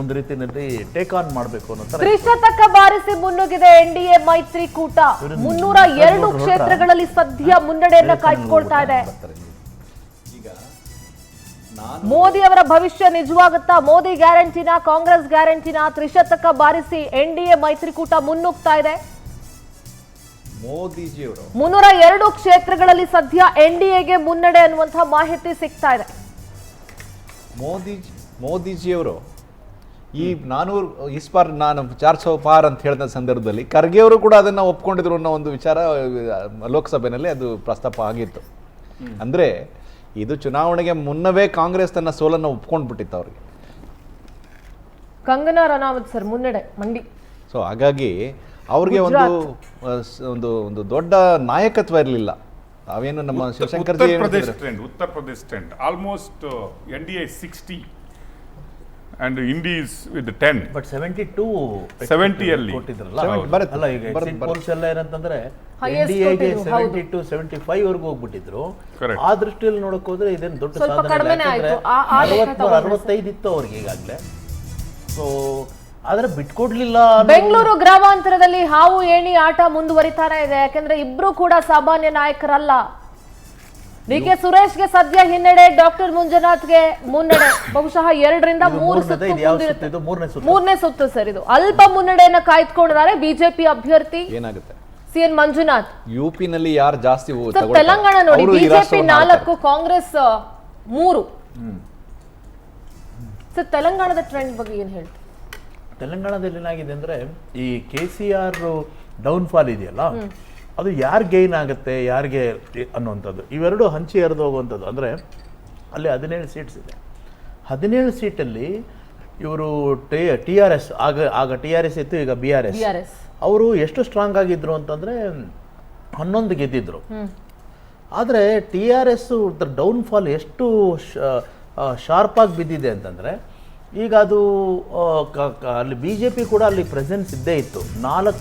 ಒಂದು ರೀತಿಯಲ್ಲಿ take on ಮಾಡಬೇಕು ಅನ್ನೋ ತರ ತ್ರಿಶತಕ ಬಾರಿಸಿ ಮುನ್ನುಗ್ಗಿದೆ ಎನ್ಡಿಎ ಮೈತ್ರಿಕೂಟ 302 ಕ್ಷೇತ್ರಗಳಲ್ಲಿ ಸದ್ಯ ಮುನ್ನಡೆಯನ್ನ ಕಾಯ್ದುಕೊಳ್ತಾ ಇದೆ. ಮೋದಿ ಅವರ ಭವಿಷ್ಯ ನಿಜವಾಗುತ್ತಾ? ಮೋದಿ ಗ್ಯಾರಂಟಿನ, ಕಾಂಗ್ರೆಸ್ ಗ್ಯಾರಂಟಿನ? ತ್ರಿಶತಕ ಬಾರಿಸಿ ಎನ್ಡಿಎ ಮೈತ್ರಿಕೂಟ ಮುನ್ನುಗ್ತಾ ಇದೆ. ಮೋದಿಜಿಯವರು 302 ಕ್ಷೇತ್ರಗಳಲ್ಲಿ ಸದ್ಯ ಎನ್ಡಿಎಗೆ ಮುನ್ನಡೆ ಅನ್ನುವಂತಹ ಮಾಹಿತಿ ಸಿಗ್ತಾ ಇದೆ. ಮೋದಿಜಿಯವರು ಈ 400 ಇಸ್ ಪಾರ್ ನಾನು 400 ಪಾರ್ ಅಂತ ಹೇಳಿದ ಸಂದರ್ಭದಲ್ಲಿ ಖರ್ಗೆ ಅವರು ಕೂಡ ಅದನ್ನು ಒಪ್ಕೊಂಡಿದ್ರು ಅನ್ನೋ ಒಂದು ವಿಚಾರ ಲೋಕಸಭೆಯಲ್ಲಿ ಅದು ಪ್ರಸ್ತಾಪ ಆಗಿತ್ತು. ಅಂದರೆ ಇದು ಚುನಾವಣೆಗೆ ಮುನ್ನವೇ ಕಾಂಗ್ರೆಸ್ ತನ್ನ ಸೋಲನ್ನು ಒಪ್ಕೊಂಡ್ಬಿಟ್ಟಿತ್ತು ಅವರಿಗೆ. ಕಂಗನಾ ರನಾವತ್ ಸರ್ ಮುನ್ನಡೆ ಮಂಡಿ. ಸೊ ಹಾಗಾಗಿ ಅವ್ರಿಗೆ ಒಂದು ದೊಡ್ಡ ನಾಯಕತ್ವ ಇರಲಿಲ್ಲ. ಅವೇನು ನಮ್ಮ Shivashankar G Uttar Pradesh trend almost NDA 60 and Indies with 10 but 72 70 ಅಲ್ಲಿ ಕೊಟ್ಟಿದ್ರಲ್ಲ. ಬರುತ್ತೆ. ಅಲ್ಲ ಈಗ ಎಕ್ಸಿಟ್ ಪೋಲ್ಸ್ ಎಲ್ಲ ಏನಂತಂದ್ರೆ Highest NDAಗೆ ಕೊಟ್ಟಿದ್ರು, ಹೌದು. 72 75 ವರೆಗೂ ಹೋಗ್ಬಿಟ್ಟಿದ್ರು. Correct. ಆ ದೃಷ್ಟಿಯಲ್ಲಿ ನೋಡಕ್ ಹೋದ್ರೆ ಇದೇನು ದೊಡ್ಡ ಸ್ವಲ್ಪ ಸಾಧನೆ ಇಲ್ಲ. ಕಡಿಮೆನೇ ಯಾಕಂದ್ರೆ ಆಯ್ತು. ಆ ಲೆಕ್ಕ 60 ತಗೊಂಡ್ರೆ 65 ಇತ್ತು ಅವ್ರಿಗೆ ಈಗಾಗಲೇ. ಸೊ ಆದ್ರೆ ಬಿಟ್ಕೊಡ್ಲಿಲ್ಲ. ಬೆಂಗಳೂರು ಗ್ರಾಮಾಂತರದಲ್ಲಿ ಹಾವು ಏಣಿ ಆಟ ಮುಂದುವರಿತಾನೆ ಇದೆ. ಯಾಕಂದ್ರೆ ಇಬ್ರು ಕೂಡ ಸಾಮಾನ್ಯ ನಾಯಕರಲ್ಲ. ಡಿ.ಕೆ. ಸುರೇಶ್ಗೆ ಸದ್ಯ ಹಿನ್ನಡೆ, ಡಾಕ್ಟರ್ ಮಂಜುನಾಥ್ಗೆ ಮುನ್ನಡೆ. ಬಹುಶಃ 2 ರಿಂದ 3 ಸುತ್ತು ಇದು ಯಾವ ಮುಂದಿರುತ್ತೆ. ಸುತ್ತು? ಇದು ಮೂರನೇ ಮೂರನೇ ಸುತ್ತು ಸರ್. ಇದು ಅಲ್ಪ ಮುನ್ನಡೆಯನ್ನ ಕಾಯ್ದುಕೊಂಡಿದ್ದಾರೆ ಬಿಜೆಪಿ ಅಭ್ಯರ್ಥಿ ಏನಾಗುತ್ತೆ CN ಮಂಜುನಾಥ್. UP ನಲ್ಲಿ ಯಾರು ಜಾಸ್ತಿ ಸರ್ ತೆಲಂಗಾಣ ನೋಡಿ, ಬಿಜೆಪಿ 4, ಕಾಂಗ್ರೆಸ್ 3. ಸರ್ ತೆಲಂಗಾಣದ ಟ್ರೆಂಡ್ ಬಗ್ಗೆ ಏನ್ ಹೇಳ್ತೀವಿ? ತೆಲಂಗಾಣದಲ್ಲಿ ಏನಾಗಿದೆ ಅಂದ್ರೆ ಈ KCR ಡೌನ್ಫಾಲ್ ಇದೆಯಲ್ಲ, ಅದು ಯಾರು ಗೈನ್ ಆಗುತ್ತೆ, ಯಾರಿಗೆ ಅನ್ನುವಂಥದ್ದು, ಇವೆರಡು ಹಂಚಿ ಹರಿದು ಹೋಗುವಂಥದ್ದು. ಅಂದರೆ ಅಲ್ಲಿ 17 ಸೀಟ್ಸ್ ಇದೆ. 17 ಸೀಟಲ್ಲಿ ಇವರು TRS ಆಗ TRS ಇತ್ತು, ಈಗ BRS. ಅವರು ಎಷ್ಟು ಸ್ಟ್ರಾಂಗ್ ಆಗಿದ್ರು ಅಂತಂದರೆ 11 ಗೆದ್ದಿದ್ರು. ಆದರೆ TRS ಡೌನ್ಫಾಲ್ ಎಷ್ಟು ಶಾರ್ಪಾಗಿ ಬಿದ್ದಿದೆ ಅಂತಂದರೆ, ಈಗ ಅದು ಅಲ್ಲಿ BJP ಕೂಡ ಅಲ್ಲಿ ಪ್ರೆಸೆನ್ಸ್ ಇದ್ದೇ ಇತ್ತು. 4